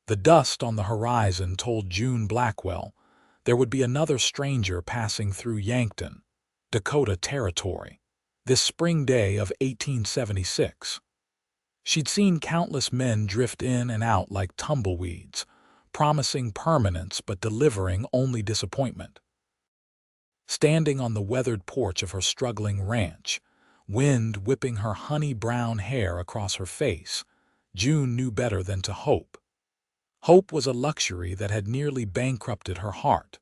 The dust on the horizon told June Blackwell there would be another stranger passing through Yankton, Dakota Territory, this spring day of 1876. She'd seen countless men drift in and out like tumbleweeds, promising permanence but delivering only disappointment. Standing on the weathered porch of her struggling ranch, wind whipping her honey-brown hair across her face, June knew better than to hope. Hope was a luxury that had nearly bankrupted her heart.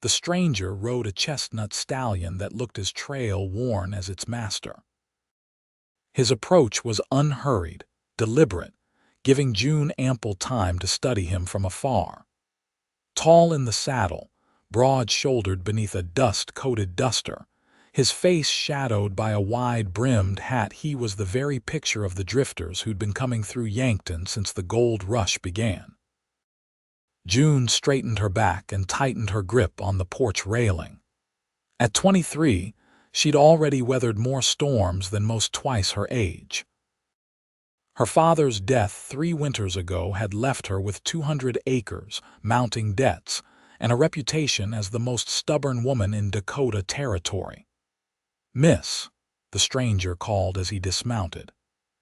The stranger rode a chestnut stallion that looked as trail-worn as its master. His approach was unhurried, deliberate, giving June ample time to study him from afar. Tall in the saddle, broad-shouldered beneath a dust-coated duster, his face shadowed by a wide-brimmed hat, he was the very picture of the drifters who'd been coming through Yankton since the gold rush began. June straightened her back and tightened her grip on the porch railing. At 23, she'd already weathered more storms than most twice her age. Her father's death 3 winters ago had left her with 200 acres, mounting debts, and a reputation as the most stubborn woman in Dakota Territory. "Miss," the stranger called as he dismounted.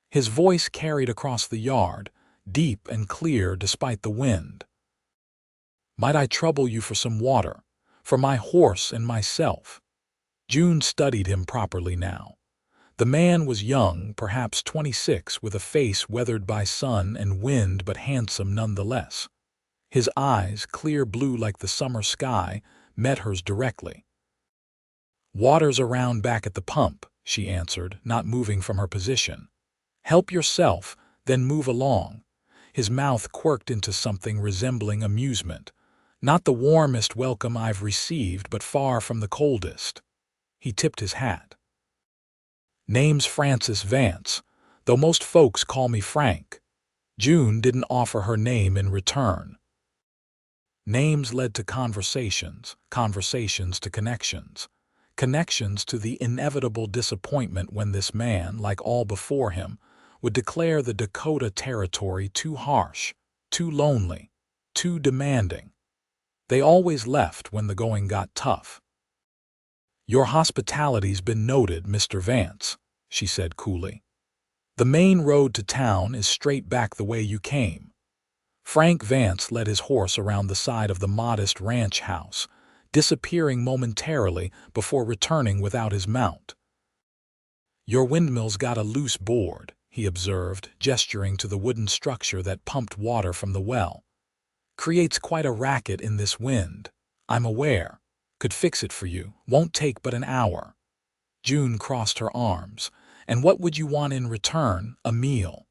His voice carried across the yard, deep and clear despite the wind. "Might I trouble you for some water, for my horse and myself?" June studied him properly now. The man was young, perhaps 26, with a face weathered by sun and wind but handsome nonetheless. His eyes, clear blue like the summer sky, met hers directly. "Water's around back at the pump," she answered, not moving from her position. "Help yourself, then move along." His mouth quirked into something resembling amusement. "Not the warmest welcome I've received, but far from the coldest." He tipped his hat. "Name's Francis Vance, though most folks call me Frank." June didn't offer her name in return. Names led to conversations, conversations to connections, connections to the inevitable disappointment when this man, like all before him, would declare the Dakota Territory too harsh, too lonely, too demanding. They always left when the going got tough. "Your hospitality's been noted, Mr. Vance," she said coolly. "The main road to town is straight back the way you came." Frank Vance led his horse around the side of the modest ranch house, disappearing momentarily before returning without his mount. "Your windmill's got a loose board," he observed, gesturing to the wooden structure that pumped water from the well. "Creates quite a racket in this wind. I'm aware. Could fix it for you. Won't take but an hour." June crossed her arms. "And what would you want in return? A meal?"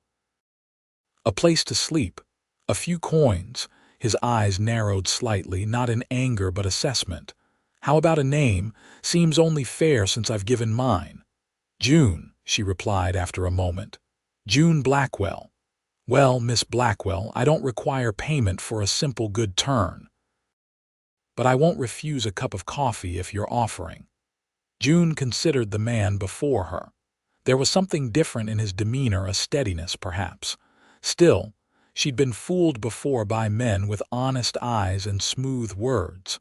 "A place to sleep. A few coins." His eyes narrowed slightly, not in anger but assessment. "How about a name? Seems only fair since I've given mine." "June," she replied after a moment. "June Blackwell." "Well, Miss Blackwell, I don't require payment for a simple good turn. But I won't refuse a cup of coffee if you're offering." June considered the man before her. There was something different in his demeanor, a steadiness perhaps. Still, she'd been fooled before by men with honest eyes and smooth words.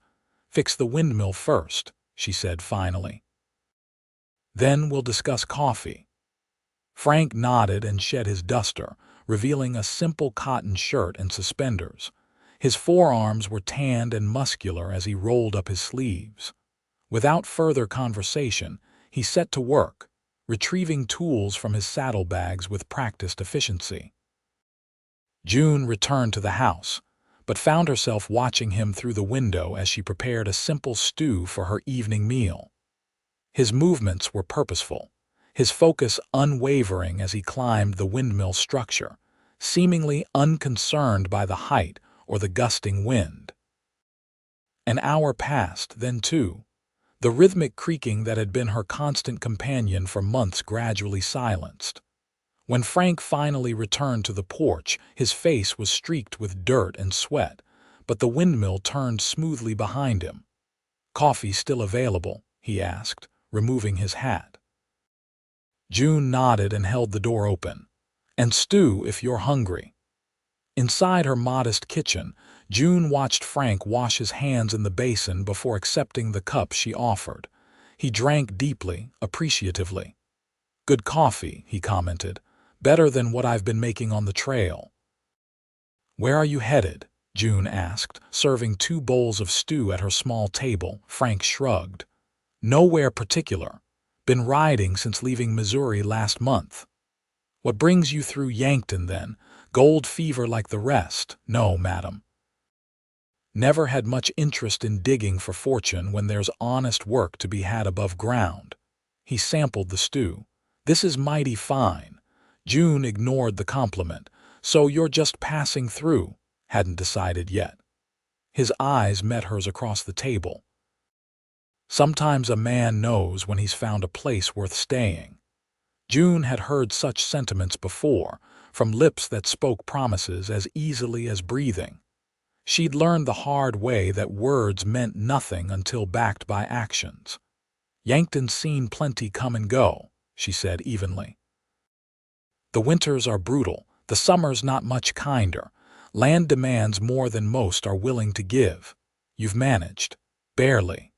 "Fix the windmill first," she said finally. "Then we'll discuss coffee." Frank nodded and shed his duster, revealing a simple cotton shirt and suspenders. His forearms were tanned and muscular as he rolled up his sleeves. Without further conversation, he set to work, retrieving tools from his saddlebags with practiced efficiency. June returned to the house, but found herself watching him through the window as she prepared a simple stew for her evening meal. His movements were purposeful, his focus unwavering as he climbed the windmill structure, seemingly unconcerned by the height or the gusting wind. An hour passed, then 2. The rhythmic creaking that had been her constant companion for months gradually silenced. When Frank finally returned to the porch, his face was streaked with dirt and sweat, but the windmill turned smoothly behind him. "Coffee still available?" he asked, removing his hat. June nodded and held the door open. "And stew if you're hungry." Inside her modest kitchen, June watched Frank wash his hands in the basin before accepting the cup she offered. He drank deeply, appreciatively. "Good coffee," he commented. "Better than what I've been making on the trail." "Where are you headed?" June asked, serving 2 bowls of stew at her small table. Frank shrugged. "Nowhere particular. Been riding since leaving Missouri last month." "What brings you through Yankton, then? Gold fever like the rest?" "No, madam. Never had much interest in digging for fortune when there's honest work to be had above ground." He sampled the stew. "This is mighty fine." June ignored the compliment. "So you're just passing through?" Hadn't decided yet. His eyes met hers across the table. "Sometimes a man knows when he's found a place worth staying." June had heard such sentiments before, from lips that spoke promises as easily as breathing. She'd learned the hard way that words meant nothing until backed by actions. "Yankton's seen plenty come and go," she said evenly. "The winters are brutal, the summers not much kinder. Land demands more than most are willing to give. You've managed." "Barely."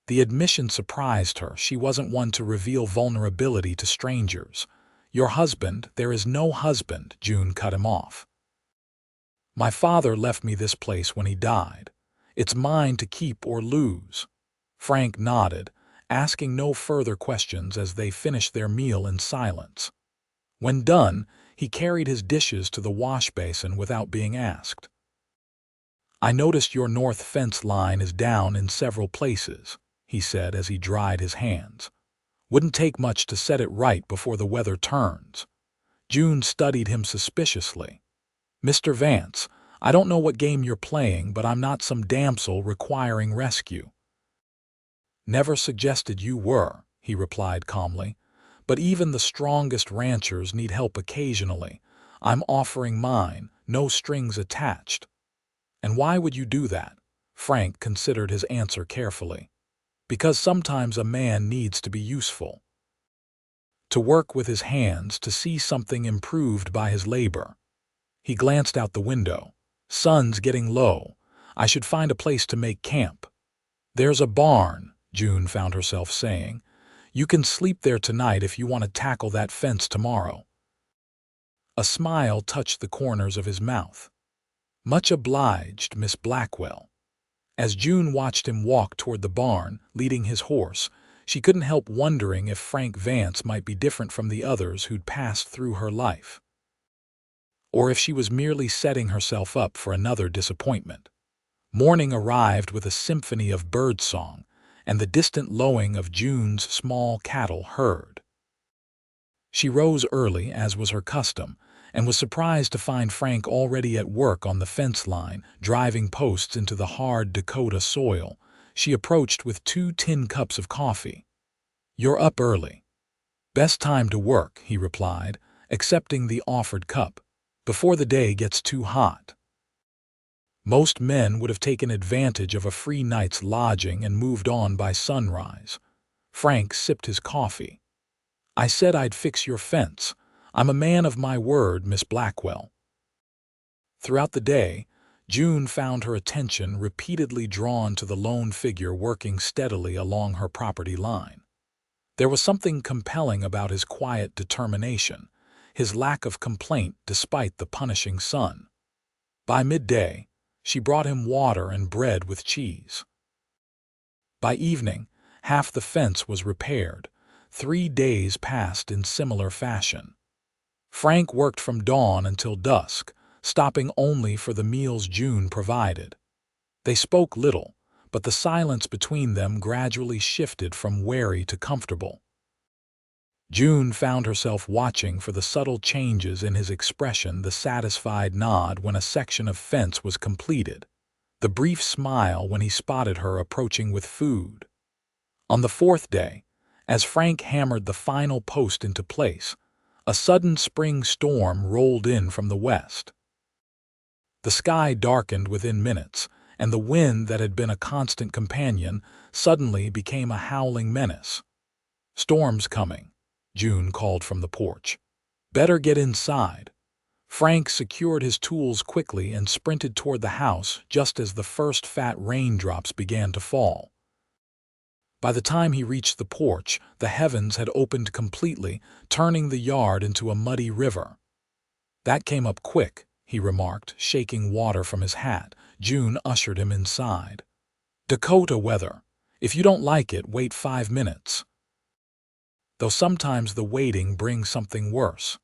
The admission surprised her. She wasn't one to reveal vulnerability to strangers. "Your husband—" "There is no husband," June cut him off. "My father left me this place when he died. It's mine to keep or lose." Frank nodded, asking no further questions as they finished their meal in silence. When done, he carried his dishes to the wash basin without being asked. "I noticed your north fence line is down in several places," he said as he dried his hands. "Wouldn't take much to set it right before the weather turns." June studied him suspiciously. "Mr. Vance, I don't know what game you're playing, but I'm not some damsel requiring rescue." "Never suggested you were," he replied calmly. "But even the strongest ranchers need help occasionally. I'm offering mine, no strings attached." "And why would you do that?" Frank considered his answer carefully. "Because sometimes a man needs to be useful. To work with his hands, to see something improved by his labor." He glanced out the window. "Sun's getting low. I should find a place to make camp." "There's a barn," June found herself saying. "You can sleep there tonight if you want to tackle that fence tomorrow." A smile touched the corners of his mouth. "Much obliged, Miss Blackwell." As June watched him walk toward the barn, leading his horse, she couldn't help wondering if Frank Vance might be different from the others who'd passed through her life, or if she was merely setting herself up for another disappointment. Morning arrived with a symphony of birdsong and the distant lowing of June's small cattle herd. She rose early, as was her custom, and was surprised to find Frank already at work on the fence line, driving posts into the hard Dakota soil. She approached with 2 tin cups of coffee. "You're up early." "Best time to work," he replied, accepting the offered cup, "before the day gets too hot." Most men would have taken advantage of a free night's lodging and moved on by sunrise. Frank sipped his coffee. "I said I'd fix your fence. I'm a man of my word, Miss Blackwell." Throughout the day, June found her attention repeatedly drawn to the lone figure working steadily along her property line. There was something compelling about his quiet determination, his lack of complaint despite the punishing sun. By midday, she brought him water and bread with cheese. By evening, half the fence was repaired. 3 days passed in similar fashion. Frank worked from dawn until dusk, stopping only for the meals June provided. They spoke little, but the silence between them gradually shifted from wary to comfortable. June found herself watching for the subtle changes in his expression, the satisfied nod when a section of fence was completed, the brief smile when he spotted her approaching with food. On the 4th day, as Frank hammered the final post into place, a sudden spring storm rolled in from the west. The sky darkened within minutes, and the wind that had been a constant companion suddenly became a howling menace. "Storm's coming," June called from the porch. "Better get inside." Frank secured his tools quickly and sprinted toward the house just as the first fat raindrops began to fall. By the time he reached the porch, the heavens had opened completely, turning the yard into a muddy river. "That came up quick," he remarked, shaking water from his hat. June ushered him inside. "Dakota weather. If you don't like it, wait 5 minutes." Though sometimes the waiting brings something worse.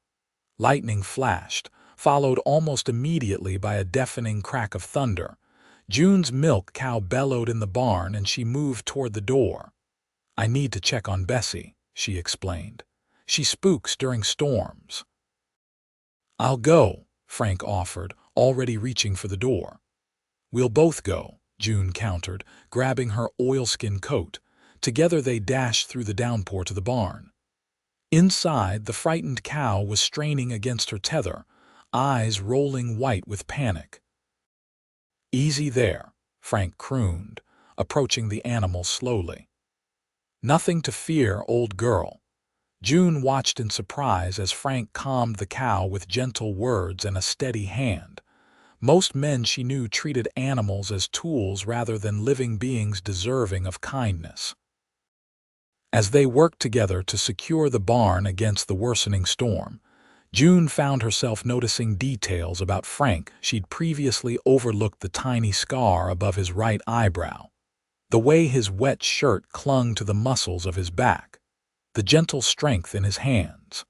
Lightning flashed, followed almost immediately by a deafening crack of thunder. June's milk cow bellowed in the barn and she moved toward the door. "I need to check on Bessie," she explained. "She spooks during storms." "I'll go," Frank offered, already reaching for the door. "We'll both go," June countered, grabbing her oilskin coat. Together they dashed through the downpour to the barn. Inside, the frightened cow was straining against her tether, eyes rolling white with panic. "Easy there," Frank crooned, approaching the animal slowly. "Nothing to fear, old girl." June watched in surprise as Frank calmed the cow with gentle words and a steady hand. Most men she knew treated animals as tools rather than living beings deserving of kindness. As they worked together to secure the barn against the worsening storm, June found herself noticing details about Frank she'd previously overlooked: the tiny scar above his right eyebrow, the way his wet shirt clung to the muscles of his back, the gentle strength in his hands.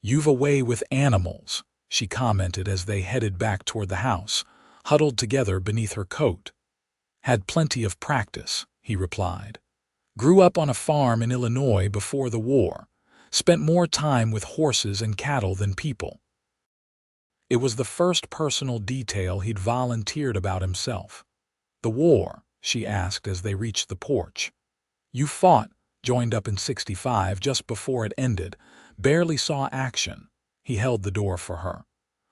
"You've a way with animals," she commented as they headed back toward the house, huddled together beneath her coat. "Had plenty of practice," he replied. "Grew up on a farm in Illinois before the war. Spent more time with horses and cattle than people." It was the first personal detail he'd volunteered about himself. "The war?" she asked as they reached the porch. "You fought, joined up in '65 just before it ended. Barely saw action." He held the door for her.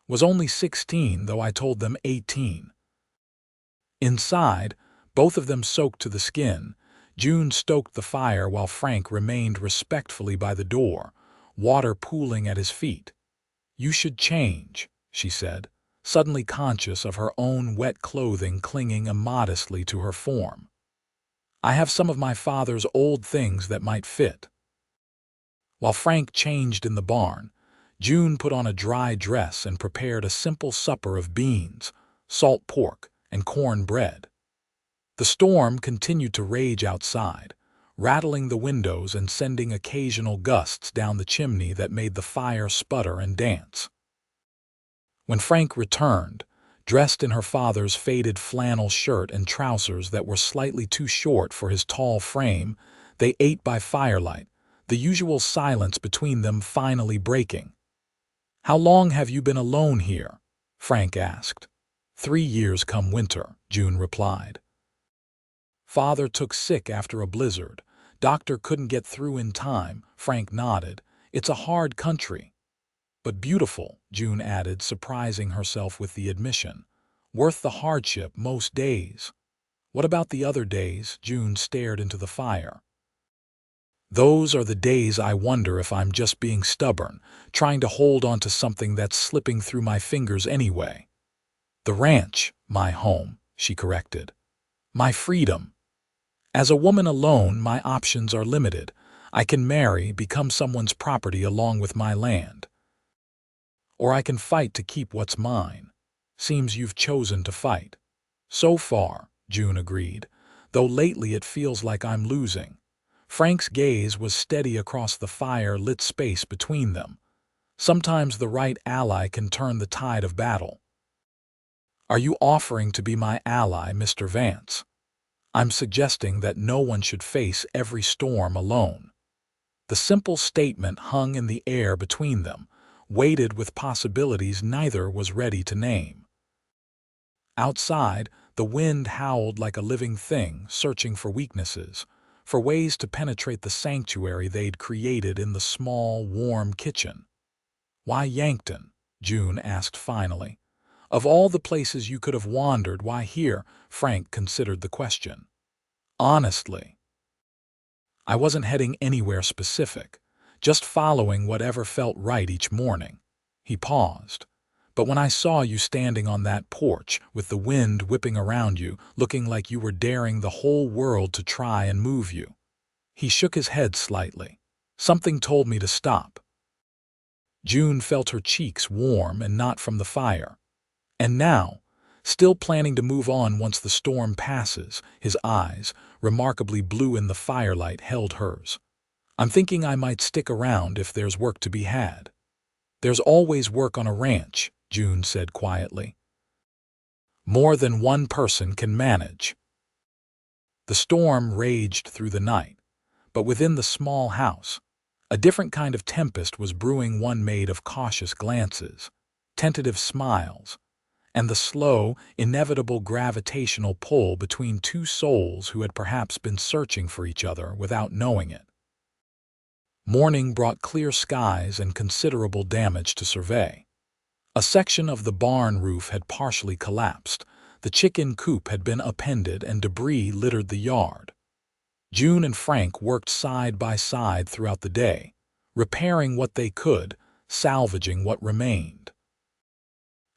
"Was only 16, though I told them 18. Inside, both of them soaked to the skin, June stoked the fire while Frank remained respectfully by the door, water pooling at his feet. "You should change," she said, suddenly conscious of her own wet clothing clinging immodestly to her form. "I have some of my father's old things that might fit." While Frank changed in the barn, June put on a dry dress and prepared a simple supper of beans, salt pork, and corn bread. The storm continued to rage outside, rattling the windows and sending occasional gusts down the chimney that made the fire sputter and dance. When Frank returned, dressed in her father's faded flannel shirt and trousers that were slightly too short for his tall frame, they ate by firelight, the usual silence between them finally breaking. "How long have you been alone here?" Frank asked. 3 years come winter," June replied. "Father took sick after a blizzard. Doctor couldn't get through in time," Frank nodded. "It's a hard country." "But beautiful," June added, surprising herself with the admission. "Worth the hardship most days." "What about the other days?" June stared into the fire. "Those are the days I wonder if I'm just being stubborn, trying to hold on to something that's slipping through my fingers anyway." "The ranch, my home," she corrected. "My freedom. As a woman alone, my options are limited. I can marry, become someone's property along with my land. Or I can fight to keep what's mine. Seems you've chosen to fight." "So far," June agreed, "though lately it feels like I'm losing." Frank's gaze was steady across the fire-lit space between them. "Sometimes the right ally can turn the tide of battle." "Are you offering to be my ally, Mr. Vance?" "I'm suggesting that no one should face every storm alone." The simple statement hung in the air between them, weighted with possibilities neither was ready to name. Outside, the wind howled like a living thing, searching for weaknesses, for ways to penetrate the sanctuary they'd created in the small, warm kitchen. "Why Yankton?" June asked finally. "Of all the places you could have wandered, why here?" Frank considered the question. "Honestly, I wasn't heading anywhere specific, just following whatever felt right each morning." He paused. "But when I saw you standing on that porch, with the wind whipping around you, looking like you were daring the whole world to try and move you." He shook his head slightly. "Something told me to stop." June felt her cheeks warm and not from the fire. And now, still planning to move on once the storm passes, his eyes, remarkably blue in the firelight, held hers. "I'm thinking I might stick around if there's work to be had." "There's always work on a ranch," June said quietly. "More than one person can manage." The storm raged through the night, but within the small house, a different kind of tempest was brewing, one made of cautious glances, tentative smiles, and the slow, inevitable gravitational pull between two souls who had perhaps been searching for each other without knowing it. Morning brought clear skies and considerable damage to survey. A section of the barn roof had partially collapsed, the chicken coop had been upended, and debris littered the yard. June and Frank worked side by side throughout the day, repairing what they could, salvaging what remained.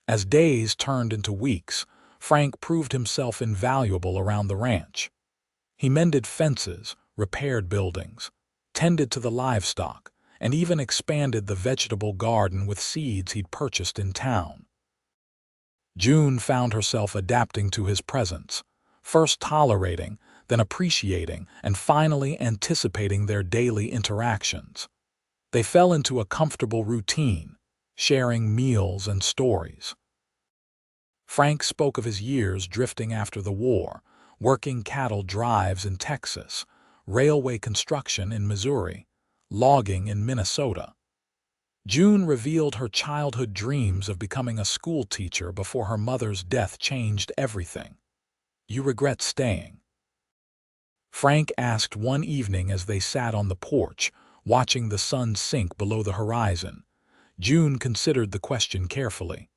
As days turned into weeks, Frank proved himself invaluable around the ranch. He mended fences, repaired buildings, tended to the livestock, and even expanded the vegetable garden with seeds he'd purchased in town. June found herself adapting to his presence, first tolerating, then appreciating, and finally anticipating their daily interactions. They fell into a comfortable routine, sharing meals and stories. Frank spoke of his years drifting after the war, working cattle drives in Texas, railway construction in Missouri, logging in Minnesota. June revealed her childhood dreams of becoming a school teacher before her mother's death changed everything. "You regret staying?" Frank asked one evening as they sat on the porch, watching the sun sink below the horizon. June considered the question carefully.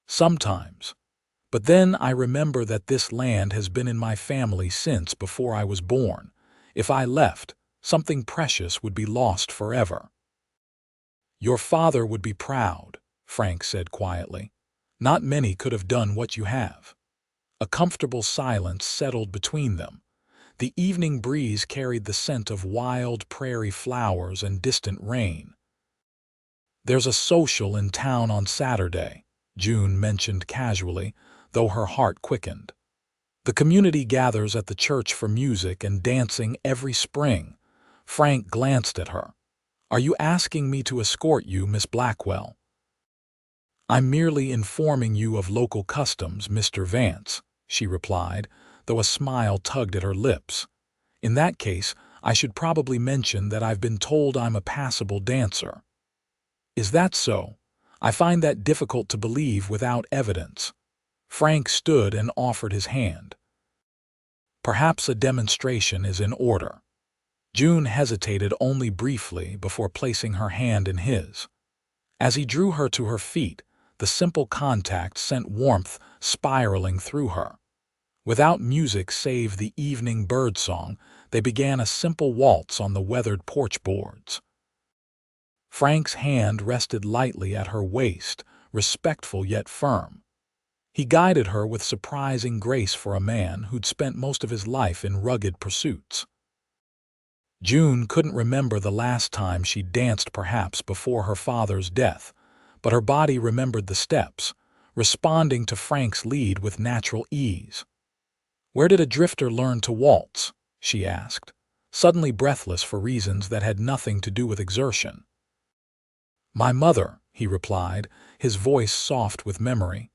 "Sometimes. But then I remember that this land has been in my family since before I was born. If I left, something precious would be lost forever." "Your father would be proud," Frank said quietly. "Not many could have done what you have." A comfortable silence settled between them. The evening breeze carried the scent of wild prairie flowers and distant rain. "There's a social in town on Saturday," June mentioned casually, though her heart quickened. "The community gathers at the church for music and dancing every spring." Frank glanced at her. "Are you asking me to escort you, Miss Blackwell?" "I'm merely informing you of local customs, Mr. Vance," she replied, though a smile tugged at her lips. "In that case, I should probably mention that I've been told I'm a passable dancer." "Is that so? I find that difficult to believe without evidence." Frank stood and offered his hand. "Perhaps a demonstration is in order." June hesitated only briefly before placing her hand in his. As he drew her to her feet, the simple contact sent warmth spiraling through her. Without music save the evening birdsong, they began a simple waltz on the weathered porch boards. Frank's hand rested lightly at her waist, respectful yet firm. He guided her with surprising grace for a man who'd spent most of his life in rugged pursuits. June couldn't remember the last time she'd danced, perhaps before her father's death, but her body remembered the steps, responding to Frank's lead with natural ease. "Where did a drifter learn to waltz?" she asked, suddenly breathless for reasons that had nothing to do with exertion. "My mother," he replied, his voice soft with memory.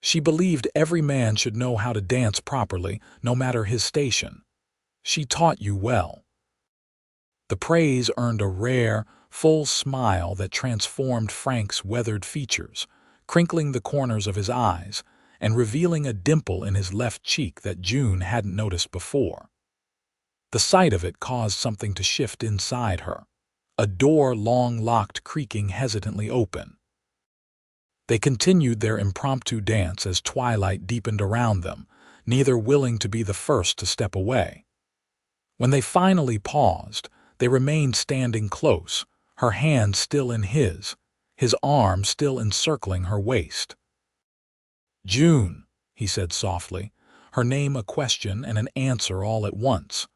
"She believed every man should know how to dance properly, no matter his station. She taught you well." The praise earned a rare, full smile that transformed Frank's weathered features, crinkling the corners of his eyes and revealing a dimple in his left cheek that June hadn't noticed before. The sight of it caused something to shift inside her, a door long locked creaking hesitantly open. They continued their impromptu dance as twilight deepened around them, neither willing to be the first to step away. When they finally paused, they remained standing close, her hand still in his his arm still encircling her waist. "June," he said softly, her name a question and an answer all at once.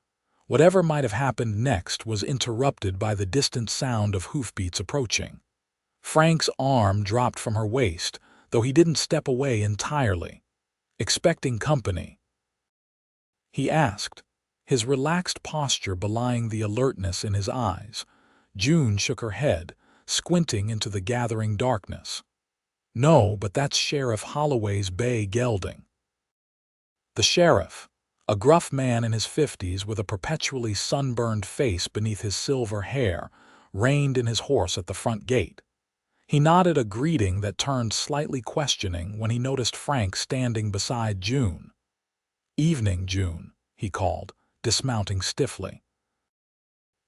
Whatever might have happened next was interrupted by the distant sound of hoofbeats approaching. Frank's arm dropped from her waist, though he didn't step away entirely. "Expecting company?" he asked, his relaxed posture belying the alertness in his eyes. June shook her head, squinting into the gathering darkness. "No, but that's Sheriff Holloway's bay gelding." The sheriff, a gruff man in his 50s with a perpetually sunburned face beneath his silver hair, reined in his horse at the front gate. He nodded a greeting that turned slightly questioning when he noticed Frank standing beside June. "Evening, June," he called, dismounting stiffly.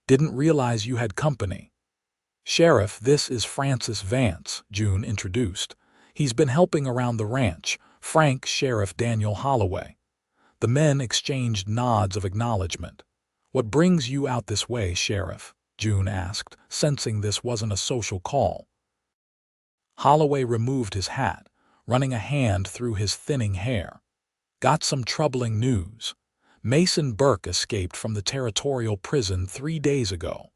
"Didn't realize you had company." "Sheriff, this is Francis Vance," June introduced. "He's been helping around the ranch. Frank, Sheriff Daniel Holloway." The men exchanged nods of acknowledgement. "What brings you out this way, Sheriff?" June asked, sensing this wasn't a social call. Holloway removed his hat, running a hand through his thinning hair. "Got some troubling news. Mason Burke escaped from the territorial prison 3 days ago."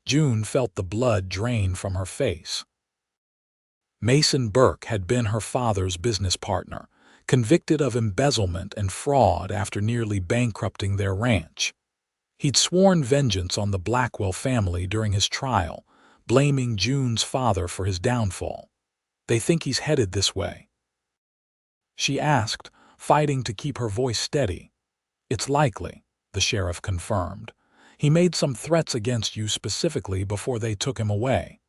June felt the blood drain from her face. Mason Burke had been her father's business partner, convicted of embezzlement and fraud after nearly bankrupting their ranch. He'd sworn vengeance on the Blackwell family during his trial, blaming June's father for his downfall. "They think he's headed this way?" she asked, fighting to keep her voice steady. "It's likely," the sheriff confirmed. "He made some threats against you specifically before they took him away.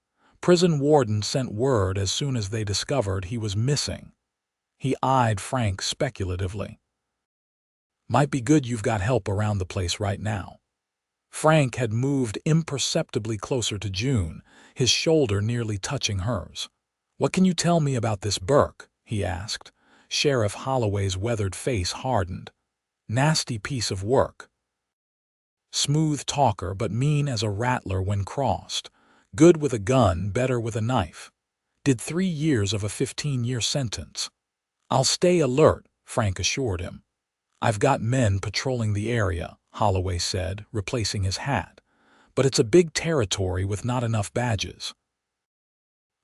Prison wardens sent word as soon as they discovered he was missing." He eyed Frank speculatively. "Might be good you've got help around the place right now." Frank had moved imperceptibly closer to June, his shoulder nearly touching hers. "What can you tell me about this Burke?" he asked. Sheriff Holloway's weathered face hardened. "Nasty piece of work. Smooth talker but mean as a rattler when crossed. Good with a gun, better with a knife. Did 3 years of a 15-year sentence." "I'll stay alert," Frank assured him. "I've got men patrolling the area," Holloway said, replacing his hat. "But it's a big territory with not enough badges."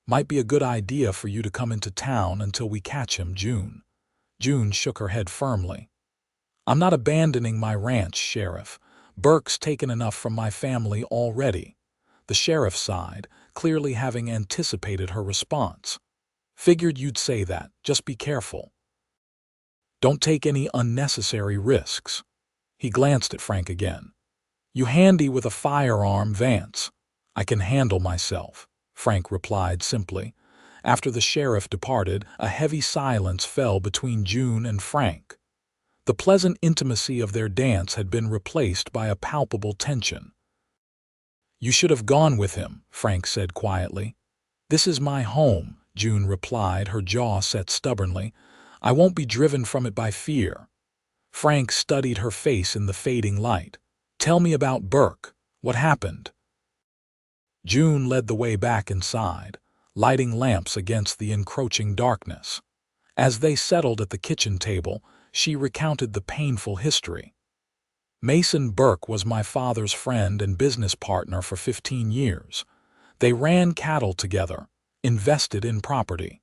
"Might be a good idea for you to come into town until we catch him, June." June shook her head firmly. "I'm not abandoning my ranch, Sheriff. Burke's taken enough from my family already." The sheriff sighed, clearly having anticipated her response. "Figured you'd say that. Just be careful. Don't take any unnecessary risks." He glanced at Frank again. "You handy with a firearm, Vance?" "I can handle myself," Frank replied simply. After the sheriff departed, a heavy silence fell between June and Frank. The pleasant intimacy of their dance had been replaced by a palpable tension. "You should have gone with him," Frank said quietly. "This is my home," June replied, her jaw set stubbornly. "I won't be driven from it by fear." Frank studied her face in the fading light. "Tell me about Burke. What happened?" June led the way back inside, lighting lamps against the encroaching darkness. As they settled at the kitchen table, she recounted the painful history. "Mason Burke was my father's friend and business partner for 15 years. They ran cattle together, invested in property.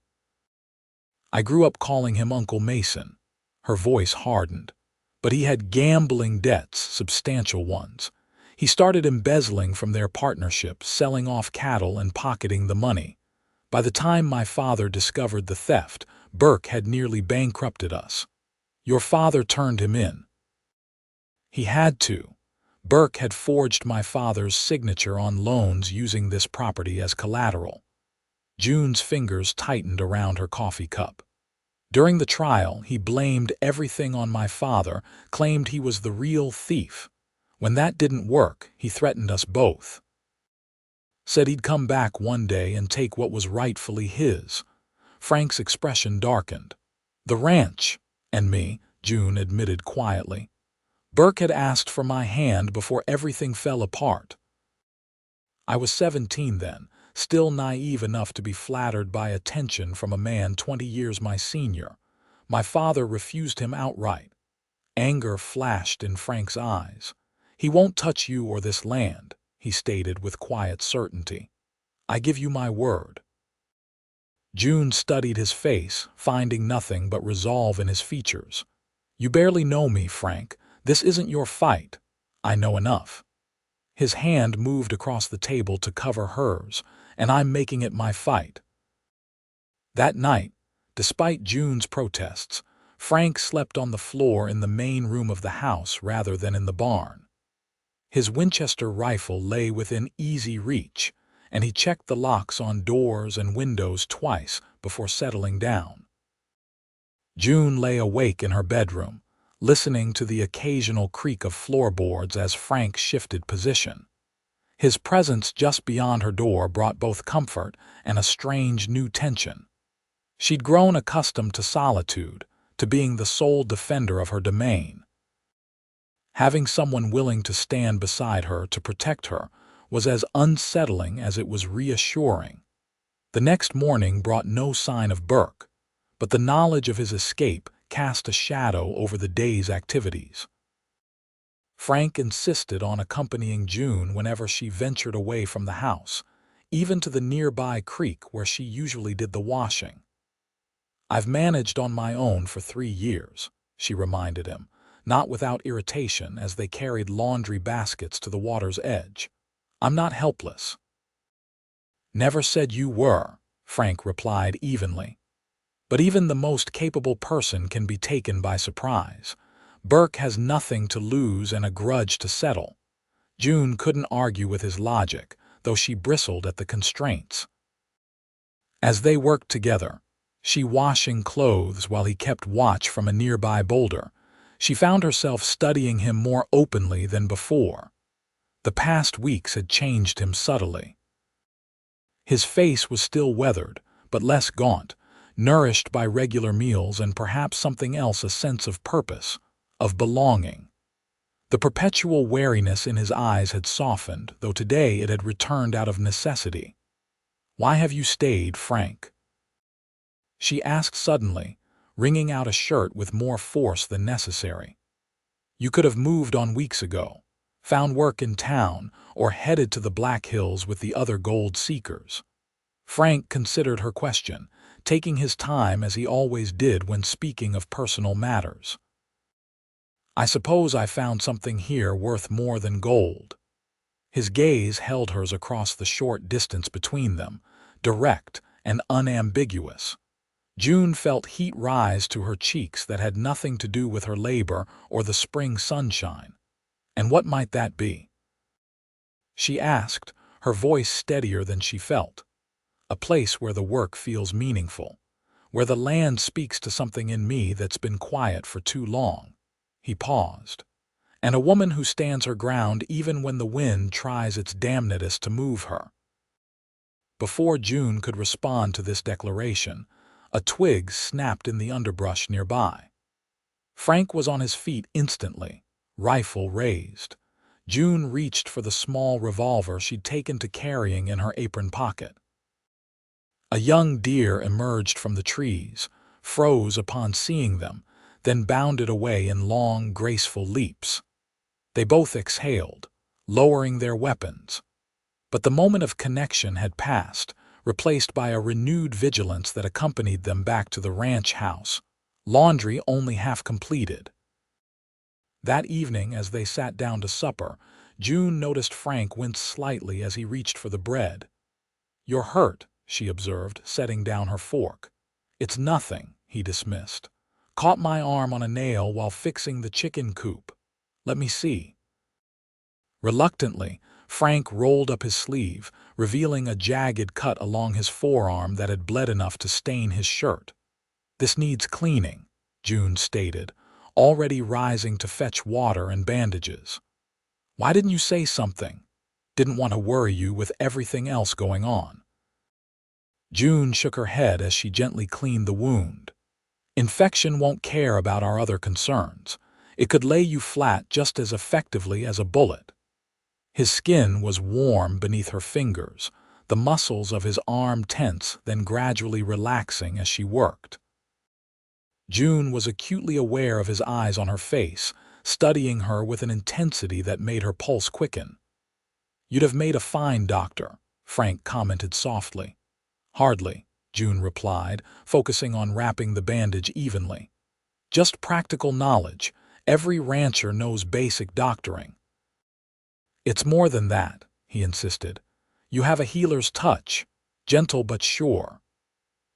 I grew up calling him Uncle Mason." Her voice hardened. "But he had gambling debts, substantial ones. He started embezzling from their partnership, selling off cattle and pocketing the money. By the time my father discovered the theft, Burke had nearly bankrupted us. Your father turned him in." "He had to. Burke had forged my father's signature on loans using this property as collateral." June's fingers tightened around her coffee cup. "During the trial, he blamed everything on my father, claimed he was the real thief. When that didn't work, he threatened us both. Said he'd come back one day and take what was rightfully his." Frank's expression darkened. "The ranch and me," June admitted quietly. "Burke had asked for my hand before everything fell apart. I was 17 then, still naive enough to be flattered by attention from a man 20 years my senior. My father refused him outright. Anger flashed in Frank's eyes. "He won't touch you or this land," he stated with quiet certainty. "I give you my word." June studied his face, finding nothing but resolve in his features. "You barely know me, Frank. This isn't your fight. I know enough." His hand moved across the table to cover hers, "and I'm making it my fight." That night, despite June's protests, Frank slept on the floor in the main room of the house rather than in the barn. His Winchester rifle lay within easy reach, and he checked the locks on doors and windows twice before settling down. June lay awake in her bedroom, listening to the occasional creak of floorboards as Frank shifted position. His presence just beyond her door brought both comfort and a strange new tension. She'd grown accustomed to solitude, to being the sole defender of her domain. Having someone willing to stand beside her to protect her was as unsettling as it was reassuring. The next morning brought no sign of Burke, but the knowledge of his escape cast a shadow over the day's activities. Frank insisted on accompanying June whenever she ventured away from the house, even to the nearby creek where she usually did the washing. "I've managed on my own for 3 years," she reminded him, not without irritation as they carried laundry baskets to the water's edge. "I'm not helpless." "Never said you were," Frank replied evenly. "But even the most capable person can be taken by surprise. Burke has nothing to lose and a grudge to settle." June couldn't argue with his logic, though she bristled at the constraints. As they worked together, she washing clothes while he kept watch from a nearby boulder, she found herself studying him more openly than before. The past weeks had changed him subtly. His face was still weathered, but less gaunt, nourished by regular meals and perhaps something else, a sense of purpose, of belonging. The perpetual wariness in his eyes had softened, though today it had returned out of necessity. "Why have you stayed, Frank?" she asked suddenly, wringing out a shirt with more force than necessary. "You could have moved on weeks ago, found work in town, or headed to the Black Hills with the other gold seekers." Frank considered her question, taking his time as he always did when speaking of personal matters. "I suppose I found something here worth more than gold." His gaze held hers across the short distance between them, direct and unambiguous. June felt heat rise to her cheeks that had nothing to do with her labor or the spring sunshine. "And what might that be?" she asked, her voice steadier than she felt. "A place where the work feels meaningful, where the land speaks to something in me that's been quiet for too long." He paused. "And a woman who stands her ground even when the wind tries its damnedest to move her." Before June could respond to this declaration, a twig snapped in the underbrush nearby. Frank was on his feet instantly, rifle raised. June reached for the small revolver she'd taken to carrying in her apron pocket. A young deer emerged from the trees, froze upon seeing them, then bounded away in long, graceful leaps. They both exhaled, lowering their weapons. But the moment of connection had passed, replaced by a renewed vigilance that accompanied them back to the ranch house, laundry only half completed. That evening, as they sat down to supper, June noticed Frank wince slightly as he reached for the bread. "You're hurt," she observed, setting down her fork. "It's nothing," he dismissed. "Caught my arm on a nail while fixing the chicken coop. Let me see." Reluctantly, Frank rolled up his sleeve, revealing a jagged cut along his forearm that had bled enough to stain his shirt. "This needs cleaning," June stated, already rising to fetch water and bandages. "Why didn't you say something?" "Didn't want to worry you with everything else going on." June shook her head as she gently cleaned the wound. "Infection won't care about our other concerns. It could lay you flat just as effectively as a bullet." His skin was warm beneath her fingers, the muscles of his arm tense, then gradually relaxing as she worked. June was acutely aware of his eyes on her face, studying her with an intensity that made her pulse quicken. "You'd have made a fine doctor," Frank commented softly. "Hardly," June replied, focusing on wrapping the bandage evenly. "Just practical knowledge. Every rancher knows basic doctoring." "It's more than that," he insisted. "You have a healer's touch, gentle but sure."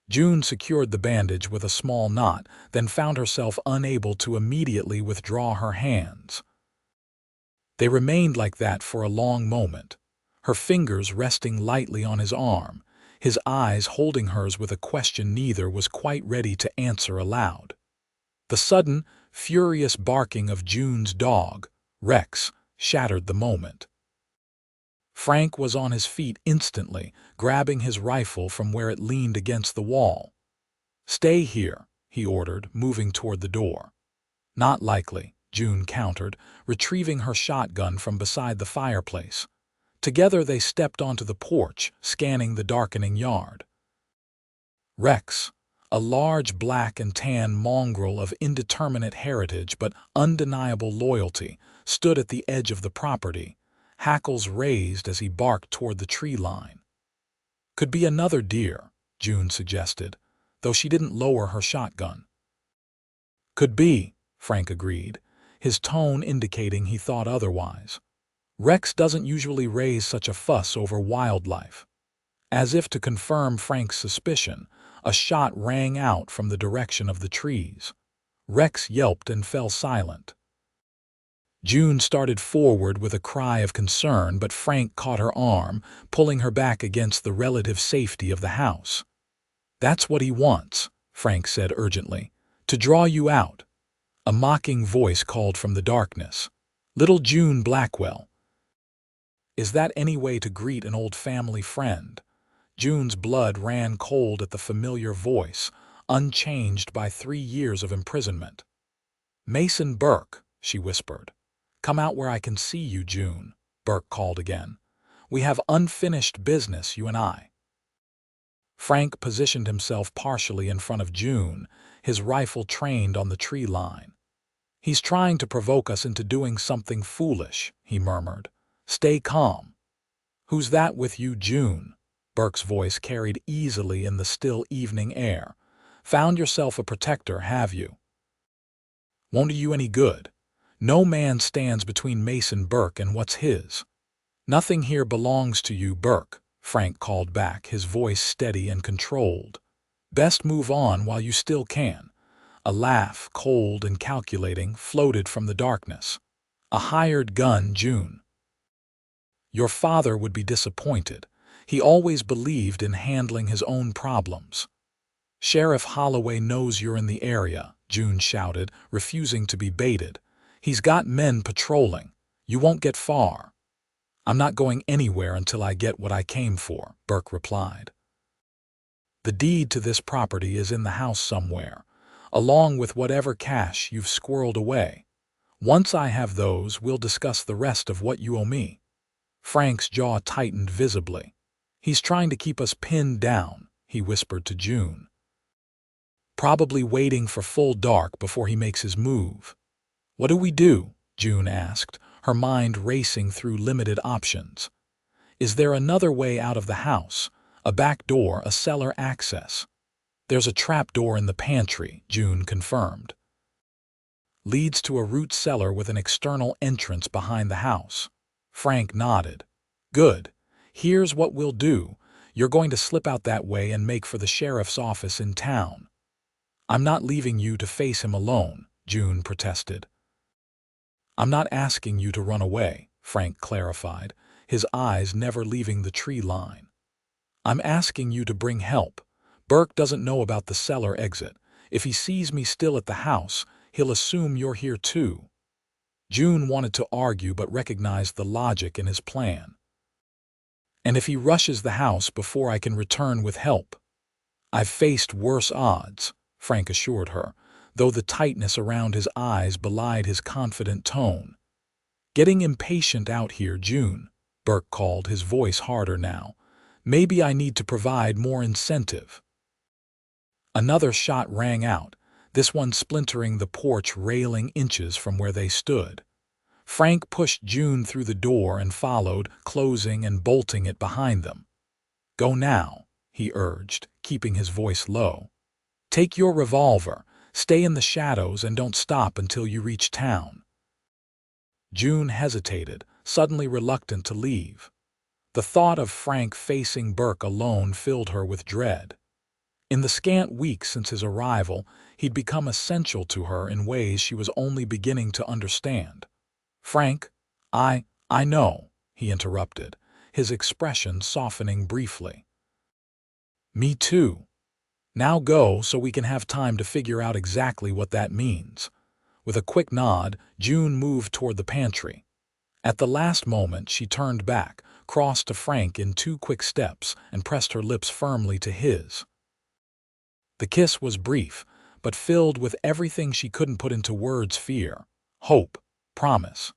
June secured the bandage with a small knot, then found herself unable to immediately withdraw her hands. They remained like that for a long moment, her fingers resting lightly on his arm, his eyes holding hers with a question neither was quite ready to answer aloud. The sudden, furious barking of June's dog, Rex, shattered the moment. Frank was on his feet instantly, grabbing his rifle from where it leaned against the wall. "Stay here," he ordered, moving toward the door. "Not likely," June countered, retrieving her shotgun from beside the fireplace. Together they stepped onto the porch, scanning the darkening yard. Rex, a large black and tan mongrel of indeterminate heritage but undeniable loyalty, stood at the edge of the property, hackles raised as he barked toward the tree line. "Could be another deer," June suggested, though she didn't lower her shotgun. "Could be," Frank agreed, his tone indicating he thought otherwise. "Rex doesn't usually raise such a fuss over wildlife." As if to confirm Frank's suspicion, a shot rang out from the direction of the trees. Rex yelped and fell silent. June started forward with a cry of concern, but Frank caught her arm, pulling her back against the relative safety of the house. "That's what he wants," Frank said urgently, "to draw you out." A mocking voice called from the darkness. "Little June Blackwell." Is that any way to greet an old family friend? June's blood ran cold at the familiar voice, unchanged by 3 years of imprisonment. "Mason Burke," she whispered. "Come out where I can see you, June," Burke called again. "We have unfinished business, you and I." Frank positioned himself partially in front of June, his rifle trained on the tree line. "He's trying to provoke us into doing something foolish," he murmured. "Stay calm." "Who's that with you, June?" Burke's voice carried easily in the still evening air. "Found yourself a protector, have you? Won't do you any good. No man stands between Mason Burke and what's his." "Nothing here belongs to you, Burke," Frank called back, his voice steady and controlled. "Best move on while you still can." A laugh, cold and calculating, floated from the darkness. "A hired gun, June. Your father would be disappointed. He always believed in handling his own problems." "Sheriff Holloway knows you're in the area," June shouted, refusing to be baited. "He's got men patrolling. You won't get far." "I'm not going anywhere until I get what I came for," Burke replied. "The deed to this property is in the house somewhere, along with whatever cash you've squirreled away. Once I have those, we'll discuss the rest of what you owe me." Frank's jaw tightened visibly. "He's trying to keep us pinned down," he whispered to June. "Probably waiting for full dark before he makes his move." "What do we do?" June asked, her mind racing through limited options. "Is there another way out of the house? A back door, a cellar access?" "There's a trap door in the pantry," June confirmed. "Leads to a root cellar with an external entrance behind the house." Frank nodded. "Good. Here's what we'll do. You're going to slip out that way and make for the sheriff's office in town." "I'm not leaving you to face him alone," June protested. "I'm not asking you to run away," Frank clarified, his eyes never leaving the tree line. "I'm asking you to bring help. Burke doesn't know about the cellar exit. If he sees me still at the house, he'll assume you're here too." June wanted to argue but recognized the logic in his plan. "And if he rushes the house before I can return with help?" "I've faced worse odds," Frank assured her, though the tightness around his eyes belied his confident tone. "Getting impatient out here, June," Burke called, his voice harder now. Maybe I need to provide more incentive." Another shot rang out, this one splintering the porch railing inches from where they stood. Frank pushed June through the door and followed, closing and bolting it behind them. "Go now," he urged, keeping his voice low. "Take your revolver, stay in the shadows, and don't stop until you reach town." June hesitated, suddenly reluctant to leave. The thought of Frank facing Burke alone filled her with dread. In the scant weeks since his arrival, he'd become essential to her in ways she was only beginning to understand. "Frank, I know," he interrupted, his expression softening briefly. "Me too. Now go so we can have time to figure out exactly what that means." With a quick nod, June moved toward the pantry. At the last moment, she turned back, crossed to Frank in 2 quick steps, and pressed her lips firmly to his. The kiss was brief, but filled with everything she couldn't put into words: fear, hope, promise.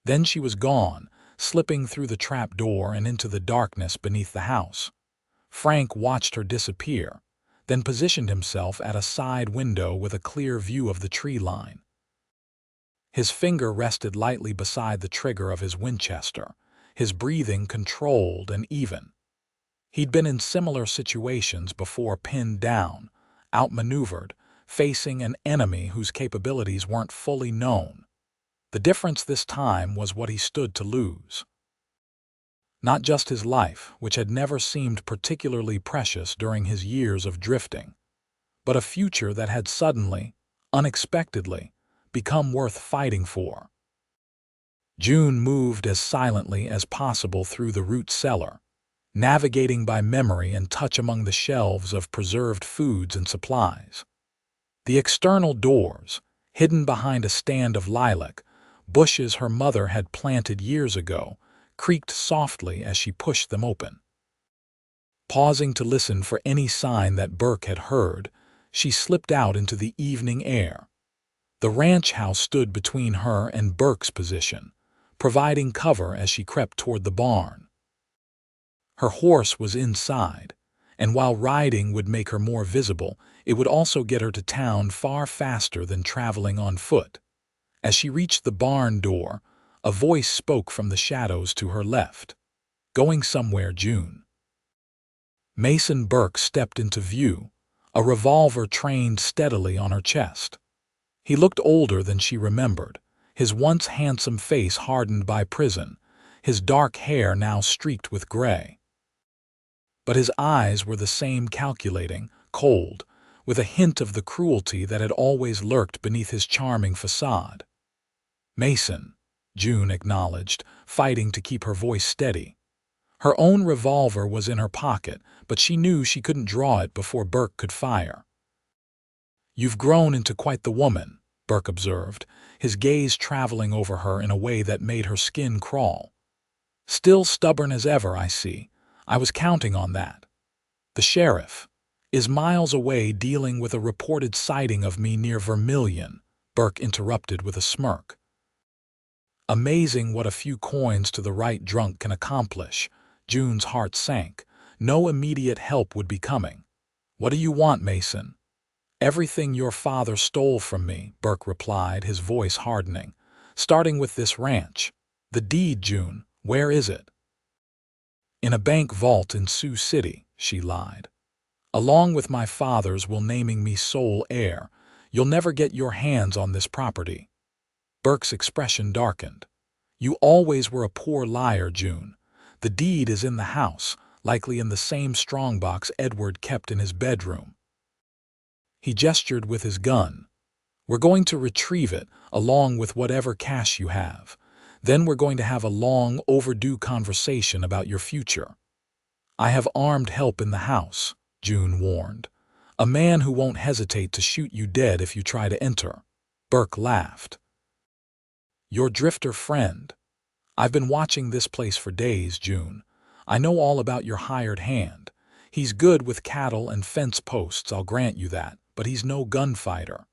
Then she was gone, slipping through the trap door and into the darkness beneath the house. Frank watched her disappear, then positioned himself at a side window with a clear view of the tree line. His finger rested lightly beside the trigger of his Winchester, his breathing controlled and even. He'd been in similar situations before, pinned down, outmaneuvered, facing an enemy whose capabilities weren't fully known. The difference this time was what he stood to lose. Not just his life, which had never seemed particularly precious during his years of drifting, but a future that had suddenly, unexpectedly, become worth fighting for. June moved as silently as possible through the root cellar, navigating by memory and touch among the shelves of preserved foods and supplies. The external doors, hidden behind a stand of lilac, bushes her mother had planted years ago, creaked softly as she pushed them open. Pausing to listen for any sign that Burke had heard, she slipped out into the evening air. The ranch house stood between her and Burke's position, providing cover as she crept toward the barn. Her horse was inside, and while riding would make her more visible, it would also get her to town far faster than traveling on foot. As she reached the barn door, a voice spoke from the shadows to her left. "Going somewhere, June?" Mason Burke stepped into view, a revolver trained steadily on her chest. He looked older than she remembered, his once handsome face hardened by prison, his dark hair now streaked with gray. But his eyes were the same, calculating, cold, with a hint of the cruelty that had always lurked beneath his charming facade. "Mason," June acknowledged, fighting to keep her voice steady. Her own revolver was in her pocket, but she knew she couldn't draw it before Burke could fire. "You've grown into quite the woman," Burke observed, his gaze traveling over her in a way that made her skin crawl. "Still stubborn as ever, I see. I was counting on that." "The sheriff is miles away dealing with a reported sighting of me near Vermilion," Burke interrupted with a smirk. Amazing what a few coins to the right drunk can accomplish. June's heart sank. No immediate help would be coming. "What do you want, Mason?" "Everything your father stole from me," Burke replied, his voice hardening. "Starting with this ranch." "The deed, June, where is it?" "In a bank vault in Sioux City," she lied. "Along with my father's will naming me sole heir. You'll never get your hands on this property." Burke's expression darkened. "You always were a poor liar, June. The deed is in the house, likely in the same strongbox Edward kept in his bedroom." He gestured with his gun. "We're going to retrieve it, along with whatever cash you have. Then we're going to have a long, overdue conversation about your future." "I have armed help in the house," June warned. "A man who won't hesitate to shoot you dead if you try to enter." Burke laughed. "Your drifter friend. I've been watching this place for days, June. I know all about your hired hand. He's good with cattle and fence posts, I'll grant you that, but he's no gunfighter."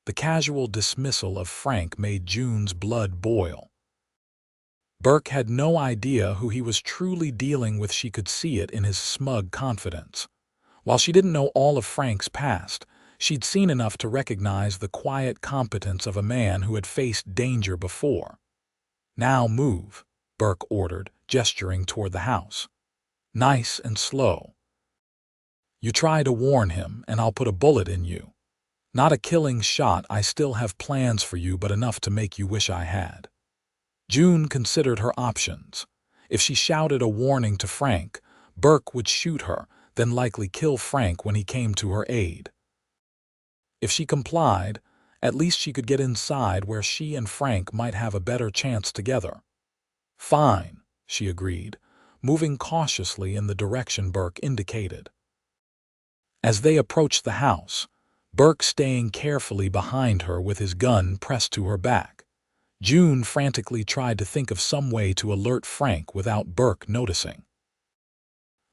The casual dismissal of Frank made June's blood boil. Burke had no idea who he was truly dealing with. She could see it in his smug confidence. While she didn't know all of Frank's past, she'd seen enough to recognize the quiet competence of a man who had faced danger before. "Now move," Burke ordered, gesturing toward the house. "Nice and slow. You try to warn him, and I'll put a bullet in you. Not a killing shot. I still have plans for you, but enough to make you wish I had." June considered her options. If she shouted a warning to Frank, Burke would shoot her, then likely kill Frank when he came to her aid. If she complied, at least she could get inside where she and Frank might have a better chance together. "Fine," she agreed, moving cautiously in the direction Burke indicated. As they approached the house, Burke staying carefully behind her with his gun pressed to her back, June frantically tried to think of some way to alert Frank without Burke noticing.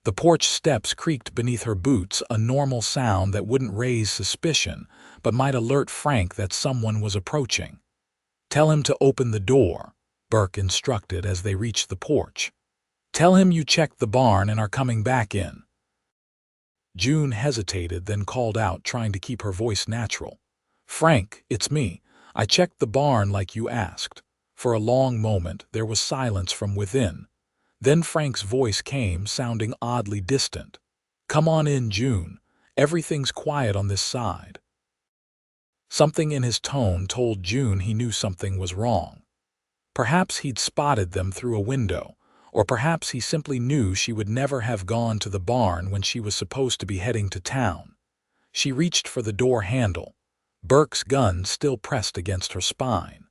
The porch steps creaked beneath her boots, a normal sound that wouldn't raise suspicion, but might alert Frank that someone was approaching. "Tell him to open the door," Burke instructed as they reached the porch. "Tell him you checked the barn and are coming back in." June hesitated, then called out, trying to keep her voice natural. "Frank, it's me. I checked the barn like you asked." For a long moment there was silence from within. Then Frank's voice came, sounding oddly distant. "Come on in, June. Everything's quiet on this side." Something in his tone told June he knew something was wrong. Perhaps he'd spotted them through a window, or perhaps he simply knew she would never have gone to the barn when she was supposed to be heading to town. She reached for the door handle, Burke's gun still pressed against her spine.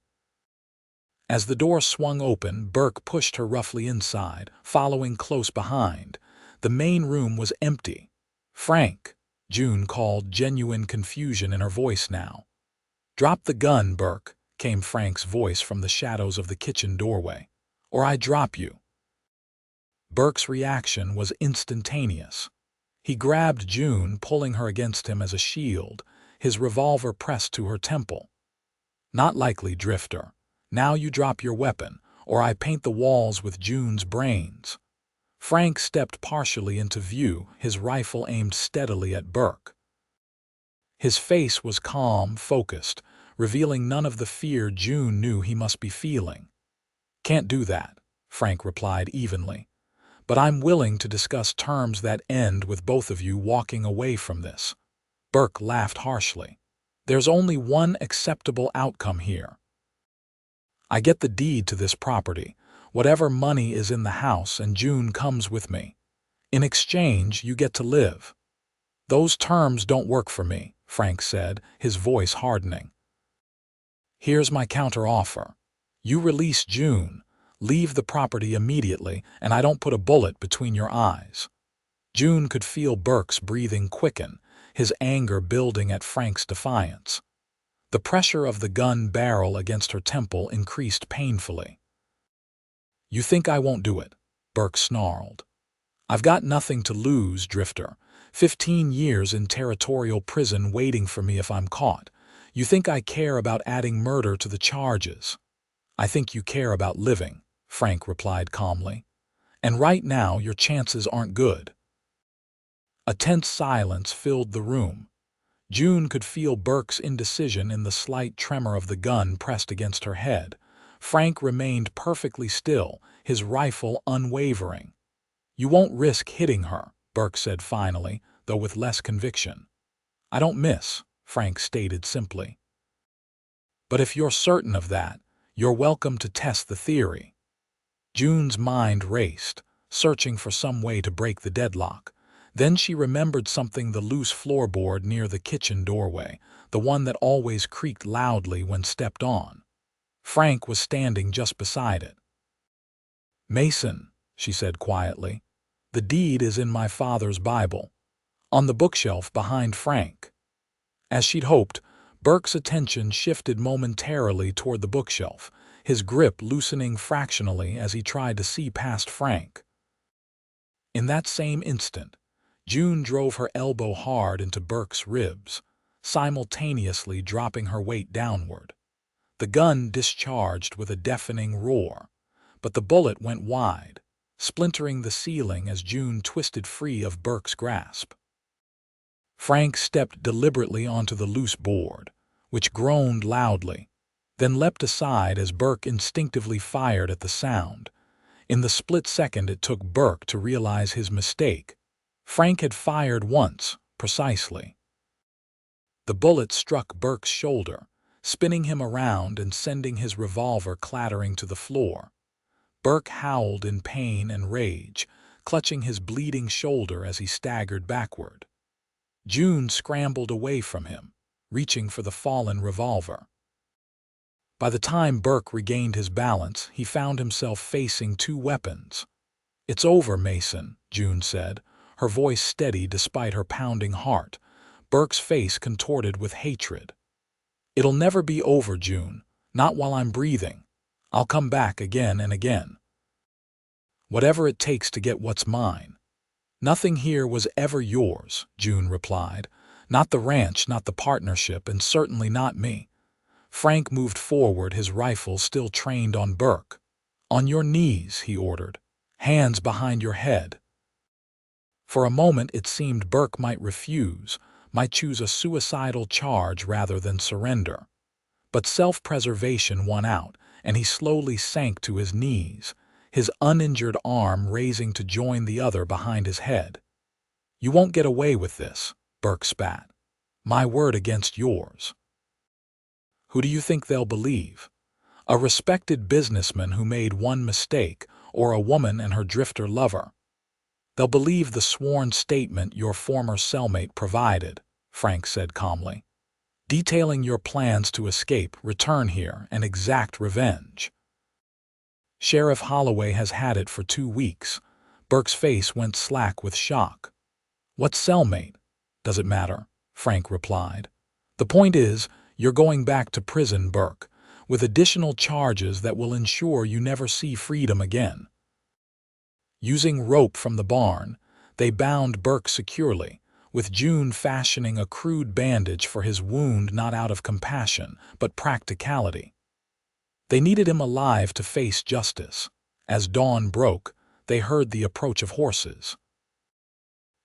As the door swung open, Burke pushed her roughly inside, following close behind. The main room was empty. "Frank," June called, genuine confusion in her voice now. "Drop the gun, Burke," came Frank's voice from the shadows of the kitchen doorway. "Or I drop you." Burke's reaction was instantaneous. He grabbed June, pulling her against him as a shield, his revolver pressed to her temple. "Not likely, Drifter. Now you drop your weapon, or I paint the walls with June's brains." Frank stepped partially into view, his rifle aimed steadily at Burke. His face was calm, focused, revealing none of the fear June knew he must be feeling. "Can't do that," Frank replied evenly. "But I'm willing to discuss terms that end with both of you walking away from this." Burke laughed harshly. "There's only one acceptable outcome here. I get the deed to this property, whatever money is in the house, and June comes with me. In exchange, you get to live." "Those terms don't work for me," Frank said, his voice hardening. "Here's my counteroffer. You release June, leave the property immediately, and I don't put a bullet between your eyes." June could feel Burke's breathing quicken, his anger building at Frank's defiance. The pressure of the gun barrel against her temple increased painfully. "You think I won't do it?" Burke snarled. "I've got nothing to lose, Drifter. 15 years in territorial prison waiting for me if I'm caught. You think I care about adding murder to the charges?" "I think you care about living," Frank replied calmly. "And right now your chances aren't good." A tense silence filled the room. June could feel Burke's indecision in the slight tremor of the gun pressed against her head. Frank remained perfectly still, his rifle unwavering. "You won't risk hitting her," Burke said finally, though with less conviction. "I don't miss," Frank stated simply. "But if you're certain of that, you're welcome to test the theory." June's mind raced, searching for some way to break the deadlock. Then she remembered something: the loose floorboard near the kitchen doorway, the one that always creaked loudly when stepped on. Frank was standing just beside it. "Mason," she said quietly, "the deed is in my father's Bible, on the bookshelf behind Frank." As she'd hoped, Burke's attention shifted momentarily toward the bookshelf, his grip loosening fractionally as he tried to see past Frank. In that same instant, June drove her elbow hard into Burke's ribs, simultaneously dropping her weight downward. The gun discharged with a deafening roar, but the bullet went wide, splintering the ceiling as June twisted free of Burke's grasp. Frank stepped deliberately onto the loose board, which groaned loudly, then leapt aside as Burke instinctively fired at the sound. In the split second it took Burke to realize his mistake. Frank had fired once, precisely. The bullet struck Burke's shoulder, spinning him around and sending his revolver clattering to the floor. Burke howled in pain and rage, clutching his bleeding shoulder as he staggered backward. June scrambled away from him, reaching for the fallen revolver. By the time Burke regained his balance, he found himself facing two weapons. "It's over, Mason," June said, her voice steady despite her pounding heart. Burke's face contorted with hatred. "It'll never be over, June, not while I'm breathing. I'll come back again and again. Whatever it takes to get what's mine." "Nothing here was ever yours," June replied. "Not the ranch, not the partnership, and certainly not me." Frank moved forward, his rifle still trained on Burke. "On your knees," he ordered. "Hands behind your head." For a moment it seemed Burke might refuse, might choose a suicidal charge rather than surrender. But self-preservation won out, and he slowly sank to his knees, his uninjured arm raising to join the other behind his head. "You won't get away with this," Burke spat. "My word against yours." Who do you think they'll believe? A respected businessman who made one mistake, or a woman and her drifter lover? "They'll believe the sworn statement your former cellmate provided," Frank said calmly, "detailing your plans to escape, return here, and exact revenge." "Sheriff Holloway has had it for 2 weeks. Burke's face went slack with shock. "What cellmate? Does it matter?" Frank replied. "The point is, you're going back to prison, Burke, with additional charges that will ensure you never see freedom again." Using rope from the barn, they bound Burke securely, with June fashioning a crude bandage for his wound, not out of compassion, but practicality. They needed him alive to face justice. As dawn broke, they heard the approach of horses.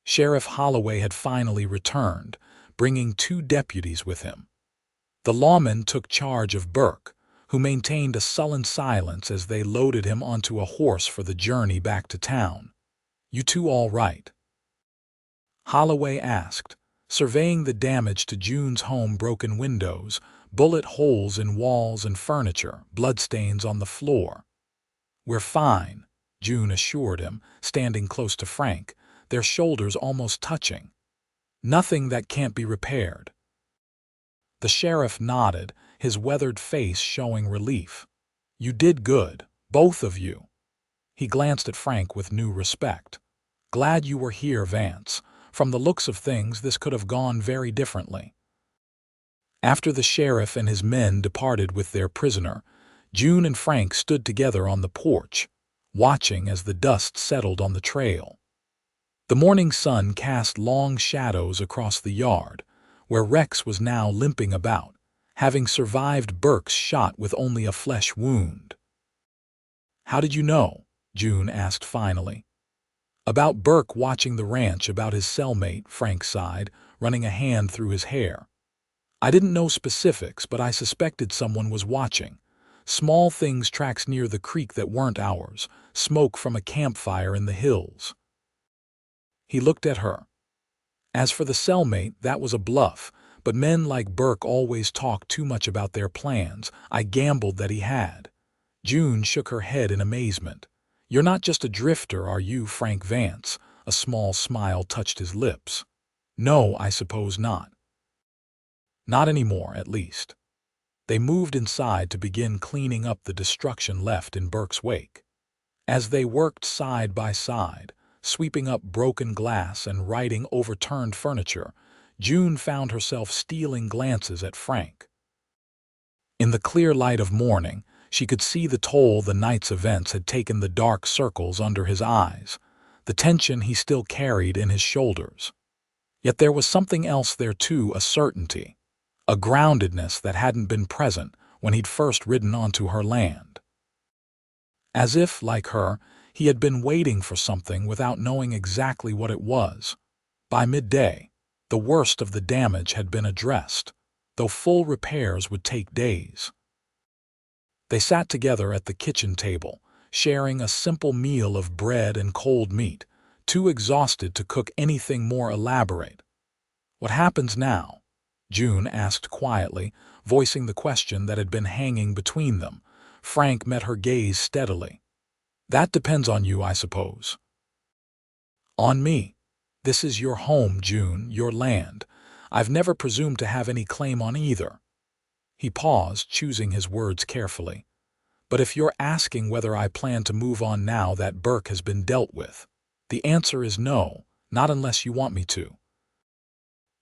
Sheriff Holloway had finally returned, bringing 2 deputies with him. The lawmen took charge of Burke, who maintained a sullen silence as they loaded him onto a horse for the journey back to town. "You two all right?" Holloway asked, surveying the damage to June's home: broken windows, bullet holes in walls and furniture, bloodstains on the floor. "We're fine," June assured him, standing close to Frank, their shoulders almost touching. "Nothing that can't be repaired." The sheriff nodded, his weathered face showing relief. "You did good, both of you." He glanced at Frank with new respect. "Glad you were here, Vance. From the looks of things, this could have gone very differently." After the sheriff and his men departed with their prisoner, June and Frank stood together on the porch, watching as the dust settled on the trail. The morning sun cast long shadows across the yard, where Rex was now limping about, having survived Burke's shot with only a flesh wound. "How did you know?" June asked finally. "About Burke watching the ranch, about his cellmate," Frank sighed, running a hand through his hair. "I didn't know specifics, but I suspected someone was watching. Small things, tracks near the creek that weren't ours, smoke from a campfire in the hills." He looked at her. "As for the cellmate, that was a bluff, but men like Burke always talk too much about their plans. I gambled that he had." June shook her head in amazement. "You're not just a drifter, are you, Frank Vance?" A small smile touched his lips. "No, I suppose not. Not anymore, at least." They moved inside to begin cleaning up the destruction left in Burke's wake. As they worked side by side, sweeping up broken glass and righting overturned furniture, June found herself stealing glances at Frank. In the clear light of morning, she could see the toll the night's events had taken, the dark circles under his eyes, the tension he still carried in his shoulders. Yet there was something else there too, a certainty, a groundedness that hadn't been present when he'd first ridden onto her land. as if, like her, he had been waiting for something without knowing exactly what it was. By midday, the worst of the damage had been addressed, though full repairs would take days. They sat together at the kitchen table, sharing a simple meal of bread and cold meat, too exhausted to cook anything more elaborate. "What happens now?" June asked quietly, voicing the question that had been hanging between them. Frank met her gaze steadily. "That depends on you, I suppose." "On me. This is your home, June, your land. I've never presumed to have any claim on either." He paused, choosing his words carefully. "But if you're asking whether I plan to move on now that Burke has been dealt with, the answer is no, not unless you want me to."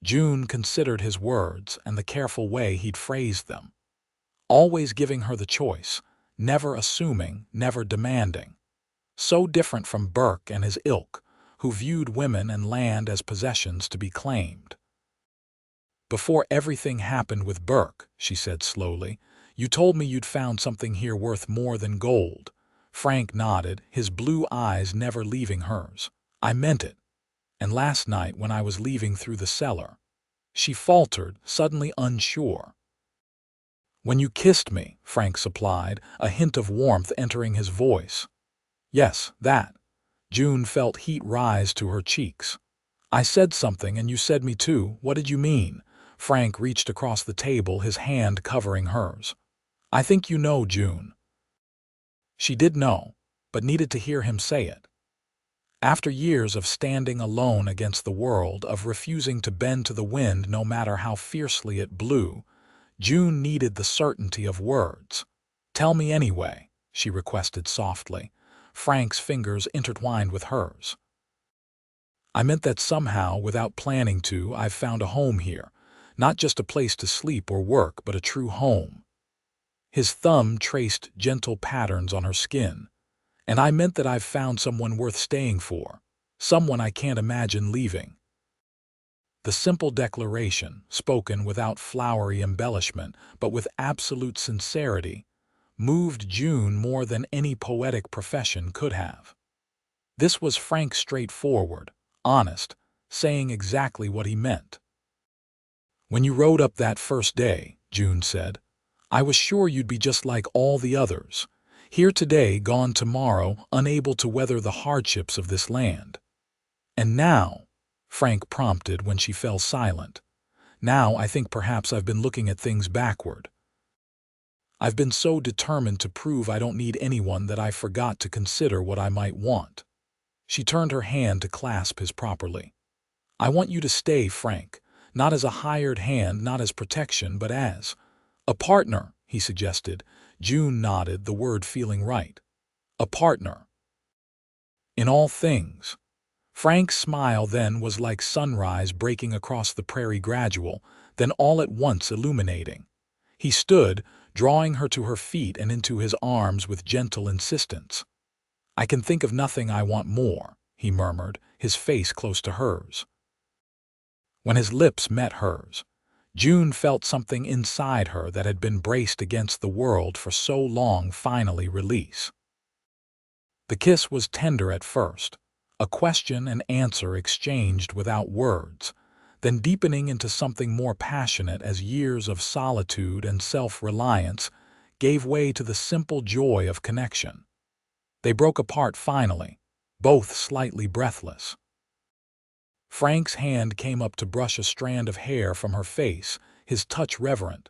June considered his words and the careful way he'd phrased them, always giving her the choice, never assuming, never demanding. So different from Burke and his ilk, who viewed women and land as possessions to be claimed. "Before everything happened with Burke," she said slowly, "you told me you'd found something here worth more than gold." Frank nodded, his blue eyes never leaving hers. "I meant it. And last night when I was leaving through the cellar," she faltered, suddenly unsure. "When you kissed me," Frank supplied, a hint of warmth entering his voice. "Yes, that." June felt heat rise to her cheeks. "I said something and you said me too. What did you mean?" Frank reached across the table, his hand covering hers. "I think you know, June." She did know, but needed to hear him say it. After years of standing alone against the world, of refusing to bend to the wind no matter how fiercely it blew, June needed the certainty of words. "Tell me anyway," she requested softly, Frank's fingers intertwined with hers. "I meant that somehow, without planning to, I've found a home here. Not just a place to sleep or work, but a true home." His thumb traced gentle patterns on her skin. "And I meant that I've found someone worth staying for. Someone I can't imagine leaving." The simple declaration, spoken without flowery embellishment, but with absolute sincerity, moved June more than any poetic profession could have. This was Frank, straightforward, honest, saying exactly what he meant. "When you rode up that first day," June said, "I was sure you'd be just like all the others. Here today, gone tomorrow, unable to weather the hardships of this land." "And now," Frank prompted when she fell silent, "now I think perhaps I've been looking at things backward. I've been so determined to prove I don't need anyone that I forgot to consider what I might want." She turned her hand to clasp his properly. "I want you to stay, Frank, not as a hired hand, not as protection, but as a partner," he suggested. June nodded, the word feeling right. "A partner." "In all things." Frank's smile then was like sunrise breaking across the prairie, gradual, then all at once illuminating. He stood, drawing her to her feet and into his arms with gentle insistence. "I can think of nothing I want more," he murmured, his face close to hers. When his lips met hers, June felt something inside her that had been braced against the world for so long finally release. The kiss was tender at first, a question and answer exchanged without words, then deepening into something more passionate as years of solitude and self-reliance gave way to the simple joy of connection. They broke apart finally, both slightly breathless. Frank's hand came up to brush a strand of hair from her face, his touch reverent.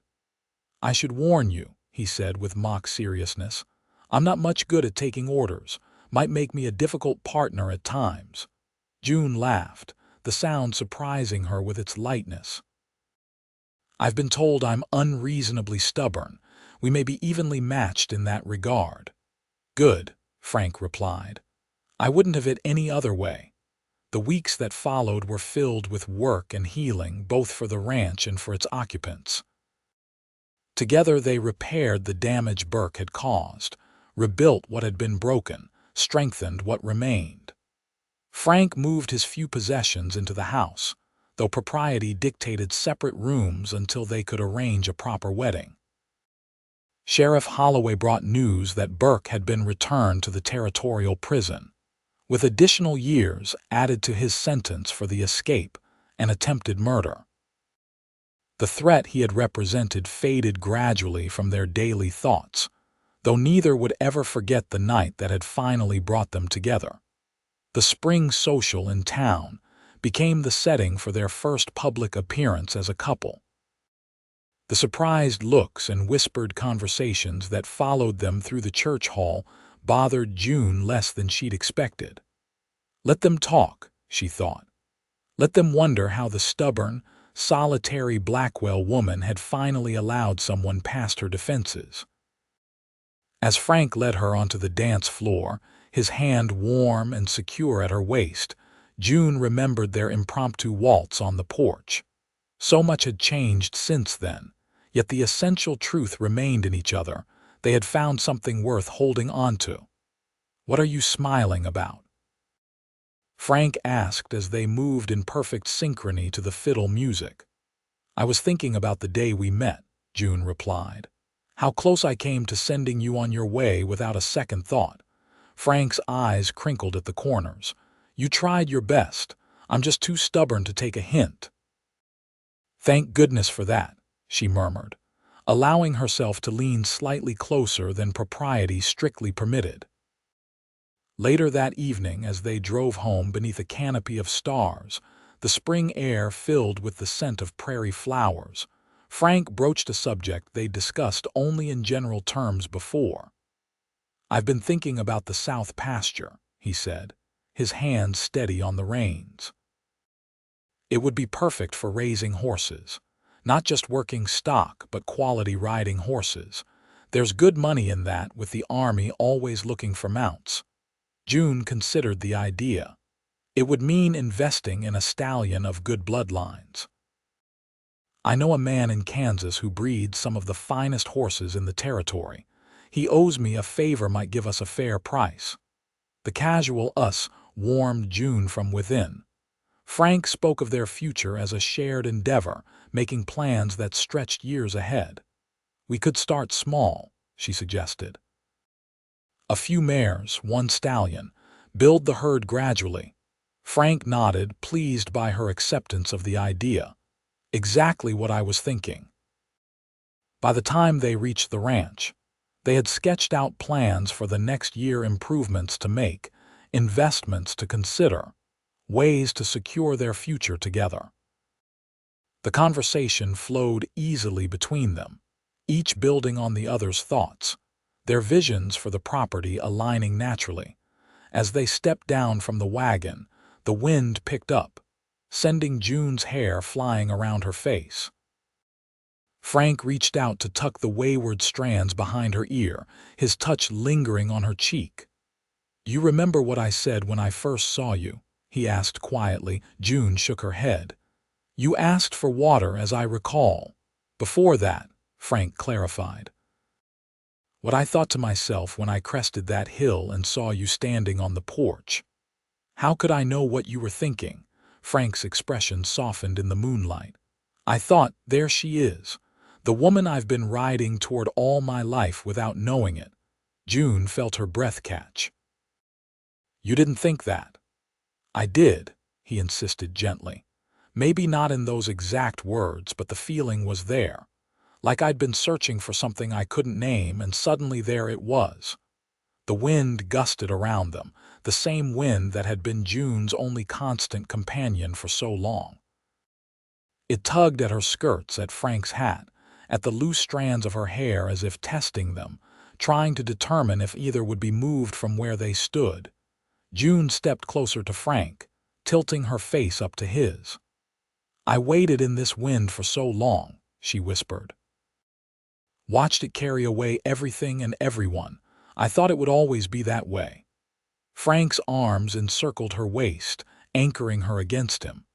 "I should warn you," he said with mock seriousness. "I'm not much good at taking orders. Might make me a difficult partner at times." June laughed, the sound surprising her with its lightness. "I've been told I'm unreasonably stubborn. We may be evenly matched in that regard." "Good," Frank replied. "I wouldn't have it any other way." The weeks that followed were filled with work and healing, both for the ranch and for its occupants. Together they repaired the damage Burke had caused, rebuilt what had been broken, strengthened what remained. Frank moved his few possessions into the house, though propriety dictated separate rooms until they could arrange a proper wedding. Sheriff Holloway brought news that Burke had been returned to the territorial prison, with additional years added to his sentence for the escape and attempted murder. The threat he had represented faded gradually from their daily thoughts, though neither would ever forget the night that had finally brought them together. The spring social in town became the setting for their first public appearance as a couple. The surprised looks and whispered conversations that followed them through the church hall bothered June less than she'd expected. Let them talk, she thought. Let them wonder how the stubborn, solitary Blackwell woman had finally allowed someone past her defenses. As Frank led her onto the dance floor, his hand warm and secure at her waist, June remembered their impromptu waltz on the porch. So much had changed since then, yet the essential truth remained in each other. They had found something worth holding on to. "What are you smiling about?" Frank asked as they moved in perfect synchrony to the fiddle music. "I was thinking about the day we met," June replied. "How close I came to sending you on your way without a second thought." Frank's eyes crinkled at the corners. "You tried your best. I'm just too stubborn to take a hint." "Thank goodness for that," she murmured, allowing herself to lean slightly closer than propriety strictly permitted. Later that evening, as they drove home beneath a canopy of stars, the spring air filled with the scent of prairie flowers, Frank broached a subject they'd discussed only in general terms before. "I've been thinking about the south pasture," he said, his hand steady on the reins. "It would be perfect for raising horses. Not just working stock, but quality riding horses. There's good money in that, with the army always looking for mounts." June considered the idea. It would mean investing in a stallion of good bloodlines. "I know a man in Kansas who breeds some of the finest horses in the territory. He owes me a favor, might give us a fair price." The casual "us" warmed June from within. Frank spoke of their future as a shared endeavor, making plans that stretched years ahead. "We could start small," she suggested. "A few mares, one stallion. Build the herd gradually." Frank nodded, pleased by her acceptance of the idea. "Exactly what I was thinking." By the time they reached the ranch, they had sketched out plans for the next year, improvements to make, investments to consider, ways to secure their future together. The conversation flowed easily between them, each building on the other's thoughts, their visions for the property aligning naturally. As they stepped down from the wagon, the wind picked up, sending June's hair flying around her face. Frank reached out to tuck the wayward strands behind her ear, his touch lingering on her cheek. "You remember what I said when I first saw you?" he asked quietly. June shook her head. "You asked for water, as I recall." "Before that," Frank clarified. "What I thought to myself when I crested that hill and saw you standing on the porch." "How could I know what you were thinking?" Frank's expression softened in the moonlight. "I thought, there she is, the woman I've been riding toward all my life without knowing it." June felt her breath catch. "You didn't think that?" "I did," he insisted gently. "Maybe not in those exact words, but the feeling was there. Like I'd been searching for something I couldn't name, and suddenly there it was." The wind gusted around them, the same wind that had been June's only constant companion for so long. It tugged at her skirts, at Frank's hat, at the loose strands of her hair, as if testing them, trying to determine if either would be moved from where they stood. June stepped closer to Frank, tilting her face up to his. "I waited in this wind for so long," she whispered. "Watched it carry away everything and everyone. I thought it would always be that way." Frank's arms encircled her waist, anchoring her against him.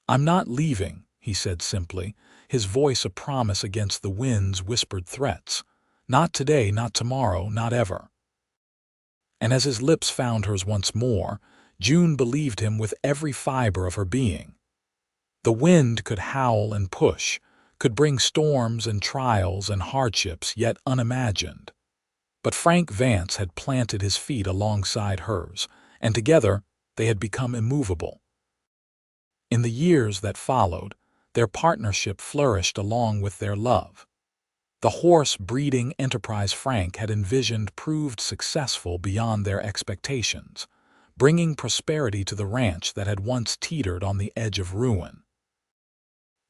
"I'm not leaving," he said simply, his voice a promise against the wind's whispered threats. "Not today, not tomorrow, not ever." And as his lips found hers once more, June believed him with every fiber of her being. The wind could howl and push, could bring storms and trials and hardships yet unimagined. But Frank Vance had planted his feet alongside hers, and together they had become immovable. In the years that followed, their partnership flourished along with their love. The horse-breeding enterprise Frank had envisioned proved successful beyond their expectations, bringing prosperity to the ranch that had once teetered on the edge of ruin.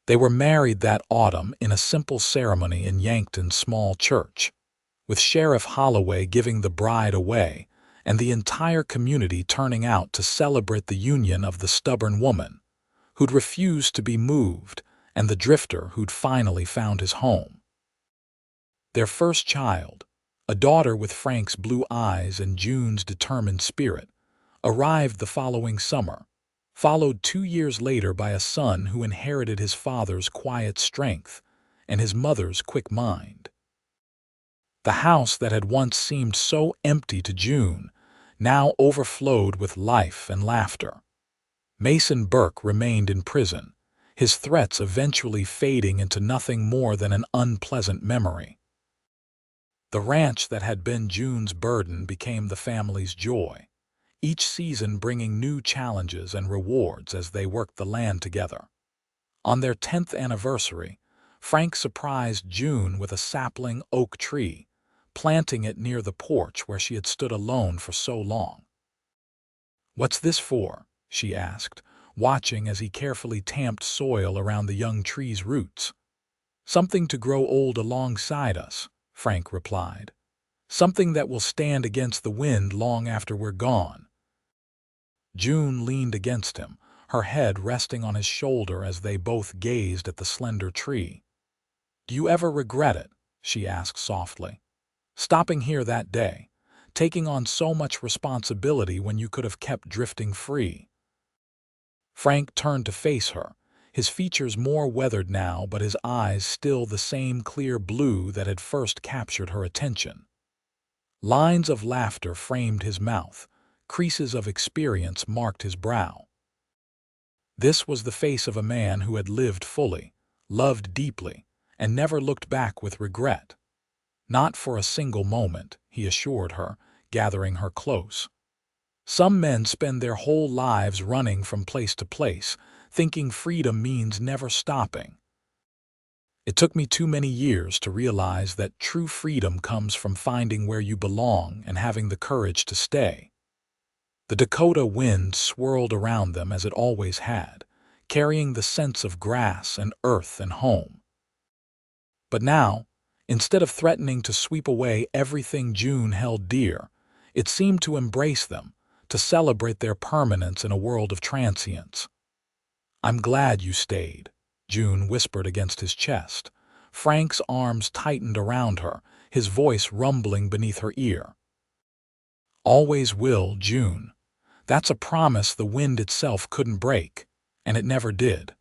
They were married that autumn in a simple ceremony in Yankton's small church, with Sheriff Holloway giving the bride away and the entire community turning out to celebrate the union of the stubborn woman who'd refused to be moved and the drifter who'd finally found his home. Their first child, a daughter with Frank's blue eyes and June's determined spirit, arrived the following summer, followed 2 years later by a son who inherited his father's quiet strength and his mother's quick mind. The house that had once seemed so empty to June now overflowed with life and laughter. Mason Burke remained in prison, his threats eventually fading into nothing more than an unpleasant memory. The ranch that had been June's burden became the family's joy, each season bringing new challenges and rewards as they worked the land together. On their 10th anniversary, Frank surprised June with a sapling oak tree, planting it near the porch where she had stood alone for so long. "What's this for?" she asked, watching as he carefully tamped soil around the young tree's roots. "Something to grow old alongside us," Frank replied. "Something that will stand against the wind long after we're gone." June leaned against him, her head resting on his shoulder as they both gazed at the slender tree. "Do you ever regret it?" she asked softly. "Stopping here that day, taking on so much responsibility when you could have kept drifting free?" Frank turned to face her, his features more weathered now but his eyes still the same clear blue that had first captured her attention. Lines of laughter framed his mouth, creases of experience marked his brow. This was the face of a man who had lived fully, loved deeply, and never looked back with regret. "Not for a single moment," he assured her, gathering her close. "Some men spend their whole lives running from place to place, thinking freedom means never stopping. It took me too many years to realize that true freedom comes from finding where you belong and having the courage to stay." The Dakota wind swirled around them as it always had, carrying the scents of grass and earth and home. But now, instead of threatening to sweep away everything June held dear, it seemed to embrace them, to celebrate their permanence in a world of transience. "I'm glad you stayed," June whispered against his chest. Frank's arms tightened around her, his voice rumbling beneath her ear. "Always will, June. That's a promise the wind itself couldn't break, and it never did."